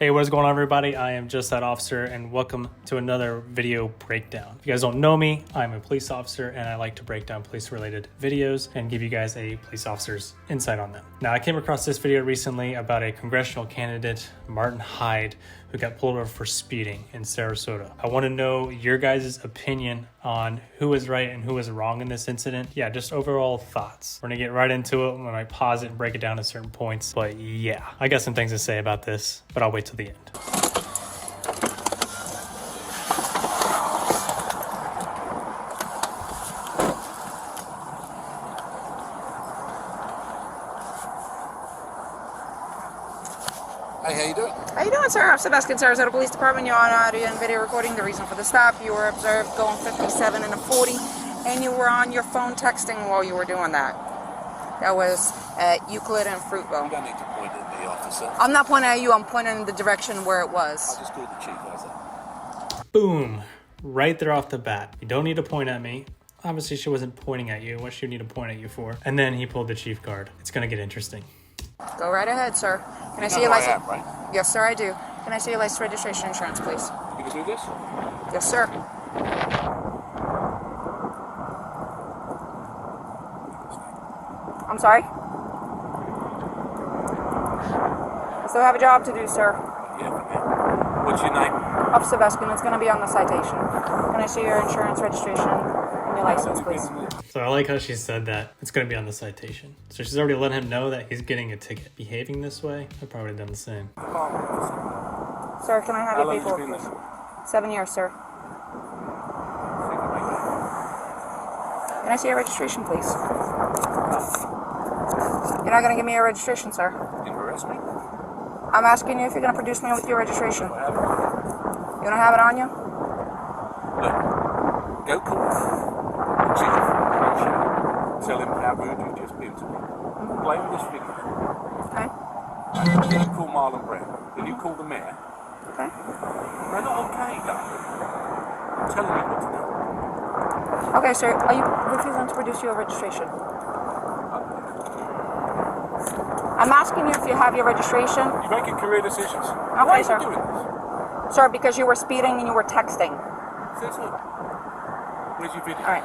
Hey, what is going on, everybody? I am Just.that.officer, and welcome to another video breakdown. If you guys don't know me, I'm a police officer, and I like to break down police-related videos and give you guys a police officer's insight on them. Now, I came across this video recently about a congressional candidate, Martin Hyde, who got pulled over for speeding in Sarasota. I want to know your guys' opinion on who was right and who was wrong in this incident. Yeah, just overall thoughts. We're gonna get right into it when I pause it and break it down at certain points. But yeah, I got some things to say about this, but I'll wait till the end. Hey, how you doing? How you doing, sir? I'm Sebastian, Sarasota Police Department. You're on audio and video recording. The reason for the stop, you were observed going 57 and a 40, and you were on your phone texting while you were doing that. That was at Euclid and Fruitville. You don't need to point at me, officer. I'm not pointing at you. I'm pointing in the direction where it was. I just called the chief. How's that? Boom. Right there off the bat. You don't need to point at me. Obviously, she wasn't pointing at you. What should you need to point at you for? And then he pulled the chief card. It's gonna get interesting. Go right ahead, sir. Can I see You your know who I license? am, right? Yes, sir, I do. Can I see your license, registration, insurance, please? You can do this? Yes, sir. I'm sorry? I still have a job to do, sir. Yeah, okay. What's your name? Officer Veskin, it's going to be on the citation. Can I see your insurance, registration, and your license, please? So I like how she said that. It's going to be on the citation. So she's already let him know that he's getting a ticket. Behaving this way, I probably would have done the same. Sir, can I have How your long have you paperwork, been please? there? 7 years, sir. Can I see your registration, please? You're not going to give me your registration, sir. You arrest me? I'm asking you if you're going to produce me with your registration. I have it. You don't have it on you? Look, go call the chief. Tell him how rude you've just been to me. Play with this video. Okay. Then you call Marlon Brown. Then you call the mayor. Okay. They're not okay, darling. I'm telling you what to do. Okay, sir. Are you refusing to produce your registration? I'm asking you if you have your registration. You're making career decisions. Okay, Why are sir. you doing this? Sir, because you were speeding and you were texting. Says who? Where's your video? All right.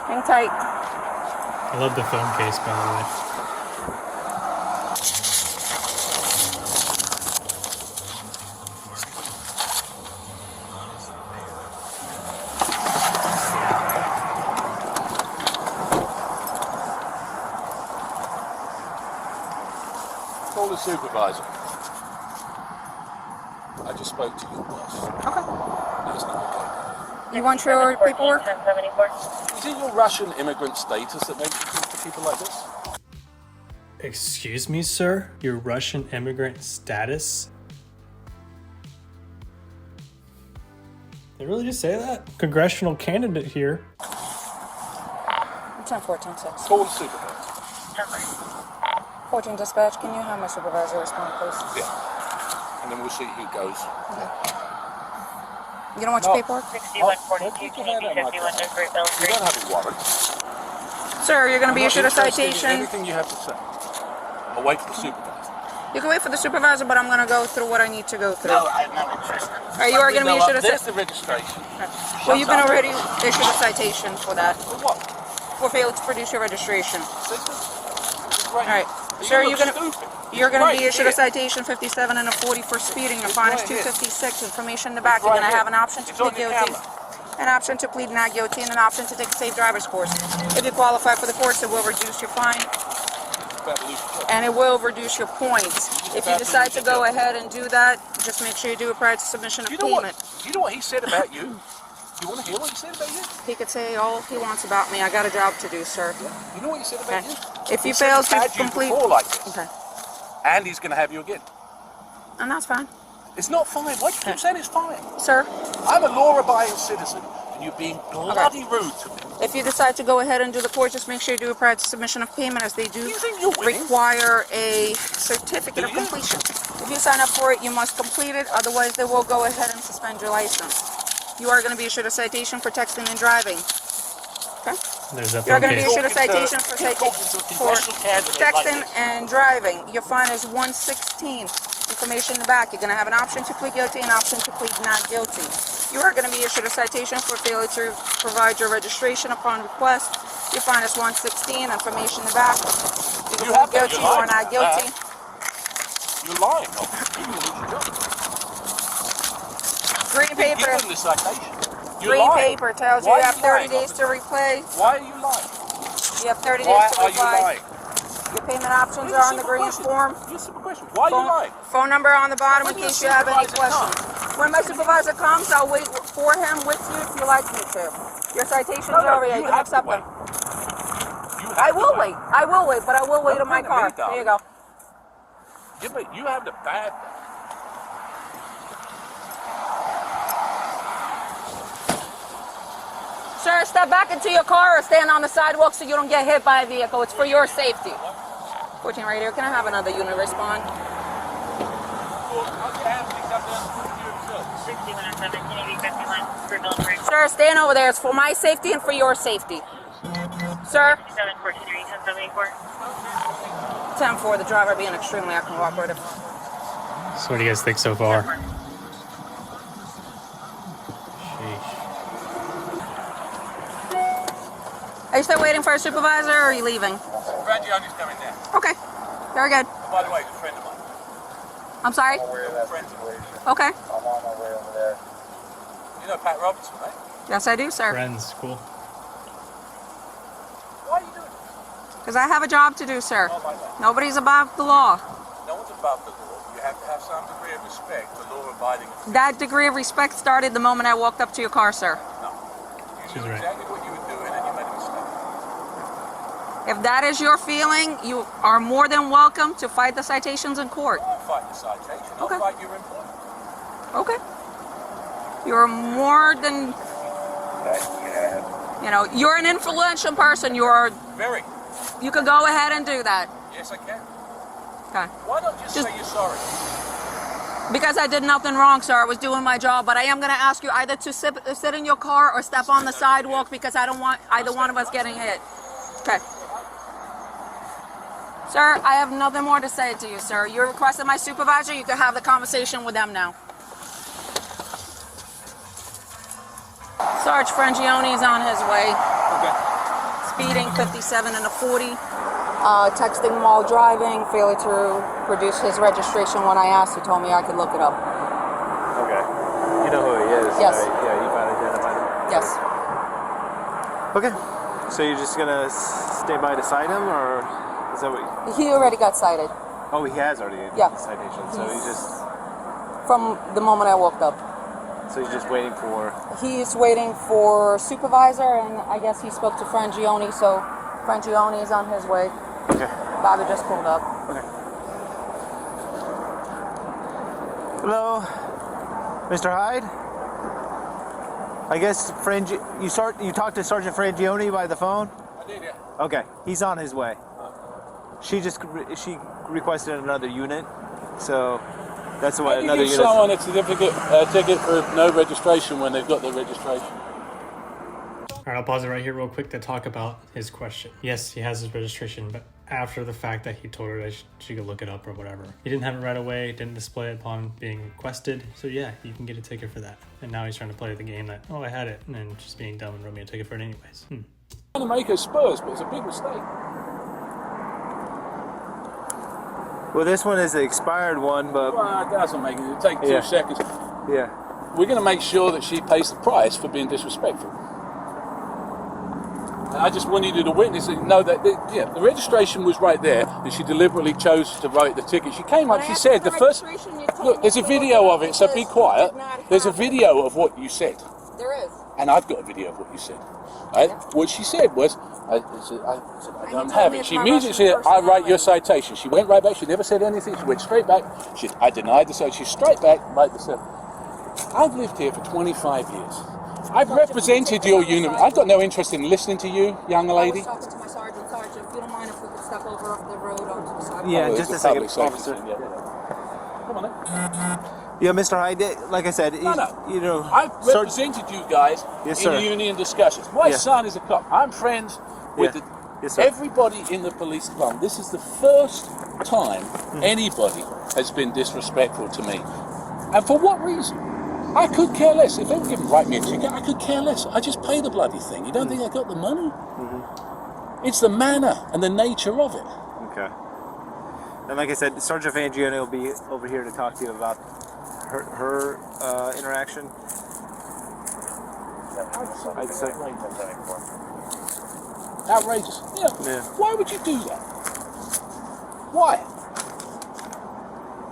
Hang tight. I love the phone case, by the way. Call the supervisor. I just spoke to your boss. Okay. That's not okay. You want your paperwork? Is it your Russian immigrant status that makes you talk to people like this? Excuse me, sir? Your Russian immigrant status? They really just say that? Congressional candidate here. 10-14-6. Call the supervisor. 14 dispatch, can you have my supervisor respond, please? Yeah. And then we'll see who goes. Okay. You don't want your paperwork? 6142 TDP 51 Great Bell You Street. don't have a warrant. Sir, you're going to be I'm not issued a interested in citation. anything you have to say. I'll wait for the supervisor. You can wait for the supervisor, but I'm going to go through what I need to go through. No, I'm not interested. Are you going to be issued a There's citation? the registration. Well, you've been already issued a citation for that. For what? For failing to produce your registration. See this? Great. All right. You Sir, look you're stupid. going to be Right issued a here. citation 57 and a 40 for speeding. Your fine is right here. 256. Information in the back. It's You're right going to have here. an option to It's plead on your guilty, camera. an option to plead not guilty, and an option to take a safe driver's course. If you qualify for the course, it will reduce your fine About to lose your job. and it will reduce your points. If you decide to go ahead and do that, just make sure you do it prior to submission of You know payment. what? You know what he said about you? You want to hear what he said about you? He could say all he wants about me. I got a job to do, sir. You know what he said about Okay. you? If you He said fail he's to had you complete, before like this, okay, and he's going to have you again. and that's fine, It's not fine. Why do you keep saying it's fine? sir. I'm a law-abiding citizen, and you're being bloody rude to me. If you decide to go ahead and do the course, just make sure you do it prior to submission of payment, as they do You think you're winning? require a certificate of Do you? completion. If you sign up for it, you must complete it. Otherwise, they will go ahead and suspend your license. You are going to be issued a citation for texting and driving. Okay? There's that You're phone going to be case. issued a citation for Keep talking to a congressional candidate like texting this. and driving. Your fine is $116. Information in the back. You're going to have an option to plead guilty and an option to plead not guilty. You are going to be issued a citation for failure to provide your registration upon request. Your fine is $116. Information in the back. You can plead guilty or not guilty. You're lying. Green paper. Given the citation. Green paper tells you you have 30 days to repay. Why are you lying? You have 30 days Why to are you reply. lying? Your payment options are on the green form. Here's a simple question. Why are you lying? Phone number on the bottom in When your case you have any supervisor questions. When my supervisor comes, I'll wait for him with you if you like me to. Your citations are over here. You can accept them. I will wait. I will wait, but I will wait in my car. There you go. You have the bad. Sir, step back into your car or stand on the sidewalk so you don't get hit by a vehicle. It's for your safety. 14 right here. Can I have another unit respond? 6117, Sir, stand over there. It's for my safety and for your safety. Sir? 743, 774. 10-4, the driver being extremely uncooperative. So what do you guys think so far? Sheesh. Are you still waiting for a supervisor or are you leaving? Reggie, I'm just coming down. Okay. Very good. Oh, by the way, he's a friend of mine. I'm sorry? Friends of mine. Okay. I'm on my way over there. You know Pat Robertson, right? Yes, I do, sir. Friends, cool. Why are you doing this? Because I have a job to do, sir. Oh, my God. Nobody's above the law. No one's above the law. You have to have some degree of respect for law-abiding. That degree of respect started the moment I walked up to your car, sir. No. You She's knew right. exactly what you were doing and you made a mistake. If that is your feeling, you are more than welcome to fight the citations in court. I won't fight the citation. I'll Okay. fight your employment. Okay. You're more than, you're an influential person. Very. You could go ahead and do that. Yes, I can. Okay. Why not just say you're sorry? Because I did nothing wrong, sir. I was doing my job, but I am going to ask you either to sit in your car or step on the sidewalk because I don't want either one of us getting hit. Okay. Sir, I have nothing more to say to you, sir. You requested my supervisor. You can have the conversation with them now. Sarge Frangione is on his way. Okay. Speeding 57 and a 40. Texting while driving. Failure to produce his registration when I asked. He told me I could look it up. Okay. You know who he is? Yes. Right? Yeah, you found identified him? Yes. Okay. So you're just gonna stay by to cite him, or is that what? He already got cited Oh, he has already Yeah. the citation. So he's just. from the moment I walked up. So he's just waiting for. He's waiting for supervisor, and I guess he spoke to Frangione, so Frangione is on his way. Okay. Bobby just pulled up. Okay. Hello, Mr. Hyde. I guess you talked to Sergeant Frangione by the phone. I did, yeah. Okay, he's on his way. She requested another unit, so that's what How do another you give unit. someone a certificate, ticket for no registration when they've got their registration? All right, I'll pause it right here real quick to talk about his question. Yes, he has his registration, but after the fact that he told her that she could look it up or whatever. He didn't have it right away, didn't display it upon being requested. So yeah, you can get a ticket for that. And now he's trying to play the game that, oh, I had it, and then just being dumb and wrote me a ticket for it anyways. Trying to make us Spurs, but it's a big mistake. Well, this one is the expired one, but Well, it doesn't make it. It'll take 2 Yeah. seconds. yeah. We're going to make sure that she pays the price for being disrespectful. And I just wanted you to witness and know that, the registration was right there, and she deliberately chose to write the ticket. She came up, she said, the first... Look, there's a video of it, so be quiet. There's a video of what you said. There is. And I've got a video of what you said. Right? What she said was, I said, I don't have it. She immediately said, I write your citation. She went right back. She never said anything. She went straight back. I denied the citation. She's straight back, right the citation. I've lived here for 25 years. I've represented your unit. I've got no interest in listening to you, young lady. I was talking to my sergeant. Sergeant, if you don't mind if we could step over off the road onto the sidewalk. Yeah, Oh, just a it's second, public officer. safety thing, yeah. Come on then. Yeah, Mr. Hyde, like I said, No. you know, I've represented you guys Yes, in sir. union discussions. My Yeah. son is a cop. I'm friends with Yeah. Yes, sir. Everybody in the police department, this is the first time anybody has been disrespectful to me. And for what reason? I could care less. If they were going to write me a ticket, I could care less. I just pay the bloody thing. You don't think I got the money? It's the manner and the nature of it. Okay. And like I said, Sergeant Fangione will be over here to talk to you about her interaction. I'd say. Outrageous. Yeah. Why would you do that? Why?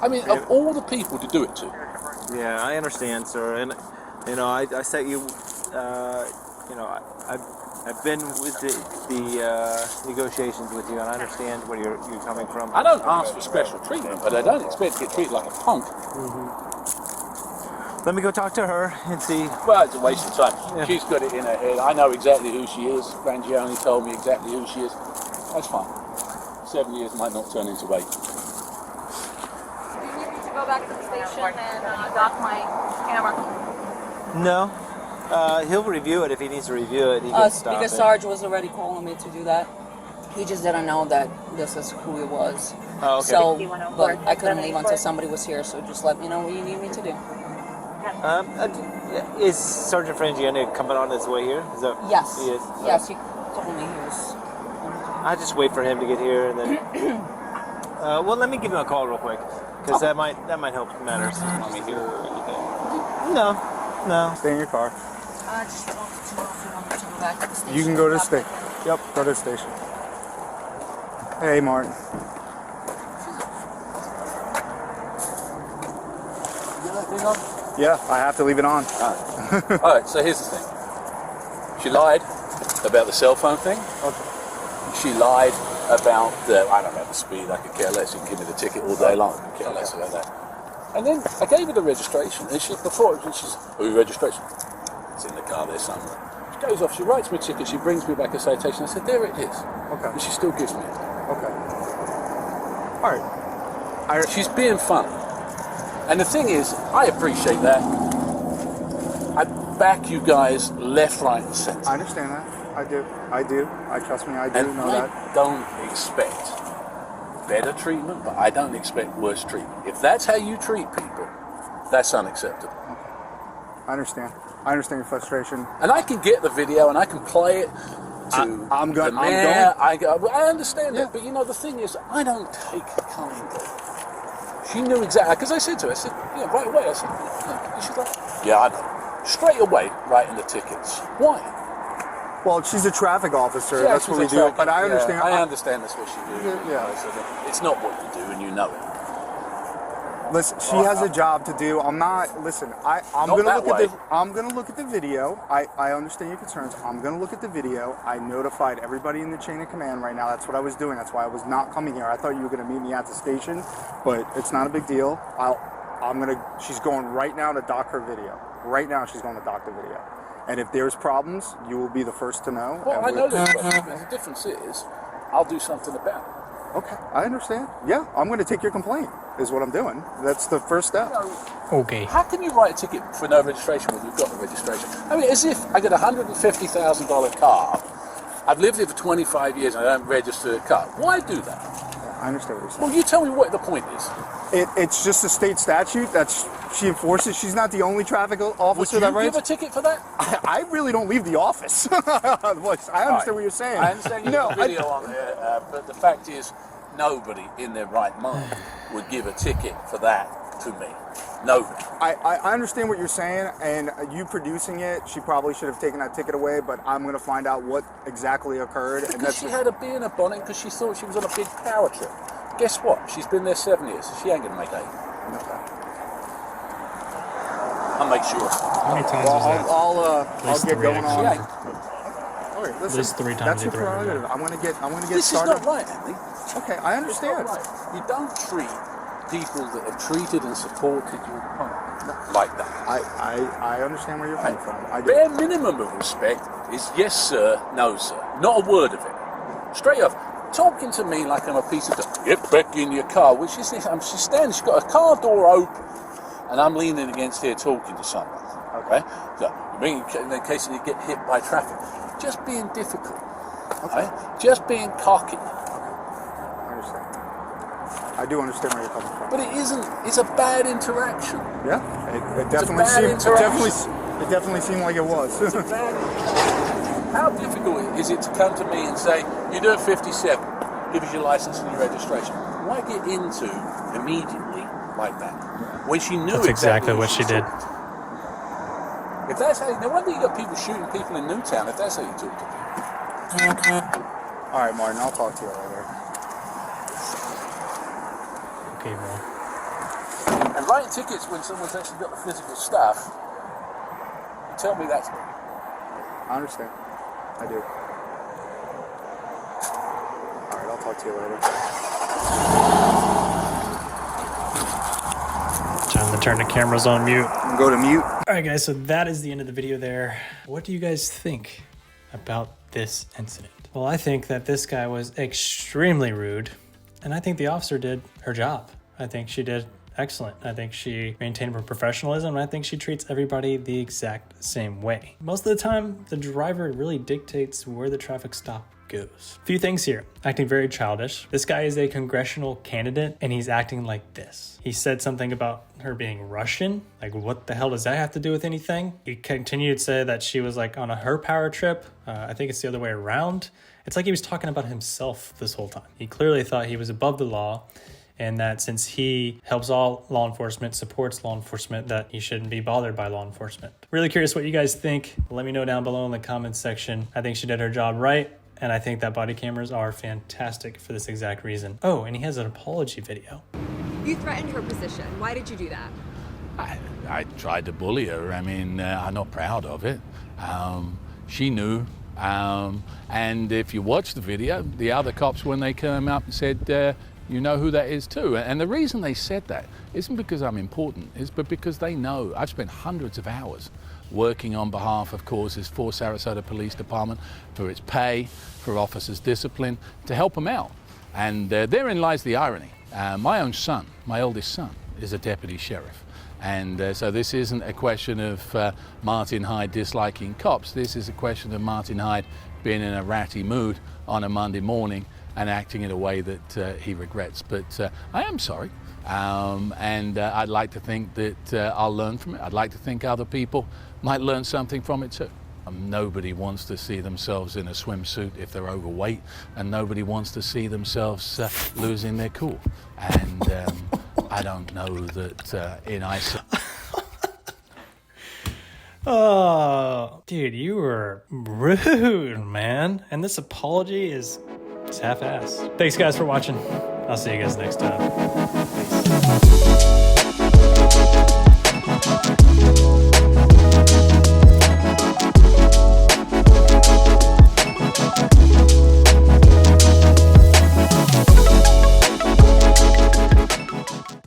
I mean, of all the people to do it to. Yeah, I understand, sir. And you know, I set you. You know, I've been with the negotiations with you, and I understand where you're coming from. I don't ask for special treatment, but I don't expect to get treated like a punk. Let me go talk to her and see. Well, it's a waste of time. Yeah. She's got it in her head. I know exactly who she is. Frangione told me exactly who she is. That's fine. 7 years might not turn into 8. Do you need me to go back to the station and dock my camera? No. He'll review it if he needs to review it. He can stop because it. Sarge was already calling me to do that. He just didn't know that this is who he was. Oh, okay. So, but I couldn't leave until somebody was here. So just let me know what you need me to do. Is Sergeant Frangione coming on his way here? Is that, Yes. He is? Yes, he told me he was. I just wait for him to get here and then. Well, let me give him a call real quick because that might help matters. Want me here or anything? No. Stay in your car. I just wanted to know if you want me to go back to the station. You can go to the station. Yep, go to the station. Hey, Martin. You got that thing on? Yeah, I have to leave it on. All right, so here's the thing. She lied about the cell phone thing. Okay. She lied about I don't know, the speed. I could care less. You can give me the ticket all day long. I could care less about that. And then I gave her the registration, and she's, whose registration? It's in the car there somewhere. She goes off, she writes me a ticket, she brings me back a citation. I said, there it is. Okay. And she still gives me it. Okay. All right. She's being funny. And the thing is, I appreciate that. I back you guys left, right, and centre. I understand that. I do. Trust me, I do And know I that. don't expect better treatment, but I don't expect worse treatment. If that's how you treat people, that's unacceptable. I understand. I understand your frustration. And I can get the video and I can play it to I'm the going. mayor. I understand it, but you know, the thing is, I don't take kindly. She knew exactly, because I said to her, right away, I said, and she's like, yeah, I know. Straight away, writing the tickets. Why? Well, she's a traffic officer. Yeah, That's what we she's a do. traffic- But I understand. I understand that's what she do. Yeah. It's not what you do, and you know it. Listen, she has a job to do. I'm not. Listen, I'm Not gonna that look way. at the. I'm gonna look at the video. I understand your concerns. I'm gonna look at the video. I notified everybody in the chain of command right now. That's what I was doing. That's why I was not coming here. I thought you were gonna meet me at the station, but it's not a big deal. She's going right now to dock her video. Right now, she's going to dock the video. And if there's problems, you will be the first to know. Well, and I know there's problems, but the difference is, I'll do something about it. Okay, I understand. Yeah, I'm going to take your complaint. Is what I'm doing. That's the first step. Okay. How can you write a ticket for no registration when you've got the registration? I mean, as if I get a $150,000 car, I've lived here for 25 years and I don't register a car. Why do that? I understand what you're saying. Well, you tell me what the point is. It's just a state statute that she enforces. She's not the only traffic Would officer you that give writes. a ticket for that? I really don't leave the office. I understand what you're saying. I understand you No, got a video on there, but the fact is, nobody in their right mind would give a ticket for that to me. Nobody. I understand what you're saying, and you producing it, she probably should have taken that ticket away, but I'm going to find out what exactly occurred. And Because she had a bee in her bonnet because she thought she was on a big power trip. Guess what? She's been there 7 years. So she ain't going to make 8. I'll make sure. How many times was that? I'll least get 3 going She on. ain't. All right, listen, least 3 times that's you your threw her prerogative. back. I'm going to get This started. is not right, Andy. Okay, I It's not understand. right. You don't treat people that have treated and supported you like that. I understand where you're coming from. I do. Bare minimum of respect is yes sir, no sir. Not a word of it. Straight up. Talking to me like I'm a piece of dust. Get back in your car. Which is this? She's standing, she's got a car door open and I'm leaning against here talking to someone. Okay? So, in case you get hit by traffic. Just being difficult. Right? Just being cocky. I understand. I do understand where you're coming from. But it isn't. It's a bad interaction. Yeah, it definitely seemed like it was. It's a bad interaction. How difficult is it to come to me and say, you're doing 57, give us your license and your registration? Why get into immediately like that? When she knew That's exactly what she did. If that's how, no wonder you got people shooting people in Newtown if that's how you talk to people. All right, Martin, I'll talk to you later. Okay, bro. And writing tickets when someone's actually got the physical stuff, you tell me that's good. I understand. I do. All right, I'll talk to you later. Time to turn the cameras on mute. Go to mute. All right, guys, so that is the end of the video there. What do you guys think about this incident? Well, I think that this guy was extremely rude, and I think the officer did her job. I think she did excellent. I think she maintained her professionalism, and I think she treats everybody the exact same way. Most of the time, the driver really dictates where the traffic stop goes. Few things here. Acting very childish. This guy is a congressional candidate and he's acting like this. He said something about her being Russian. Like, what the hell does that have to do with anything? He continued to say that she was like on her power trip. I think it's the other way around. It's like he was talking about himself this whole time. He clearly thought he was above the law, and that since he helps all law enforcement, supports law enforcement, that he shouldn't be bothered by law enforcement. Really curious what you guys think. Let me know down below in the comments section. I think she did her job right, and I think that body cameras are fantastic for this exact reason. Oh, and he has an apology video. You threatened her position. Why did you do that? I tried to bully her. I mean, I'm not proud of it. She knew. And if you watch the video, the other cops, when they came up and said, you know who that is too. And the reason they said that isn't because I'm important, but because they know. I've spent hundreds of hours working on behalf of causes for Sarasota Police Department, for its pay, for officers' discipline, to help them out. And therein lies the irony. My own son, my oldest son, is a deputy sheriff. And so this isn't a question of Martin Hyde disliking cops. This is a question of Martin Hyde being in a ratty mood on a Monday morning and acting in a way that he regrets. But I am sorry. And I'd like to think that I'll learn from it. I'd like to think other people might learn something from it too. Nobody wants to see themselves in a swimsuit if they're overweight, and nobody wants to see themselves losing their cool. And I don't know that in isolation. Oh, dude, you were rude, man. And this apology is half-assed. Thanks, guys, for watching. I'll see you guys next time. Peace.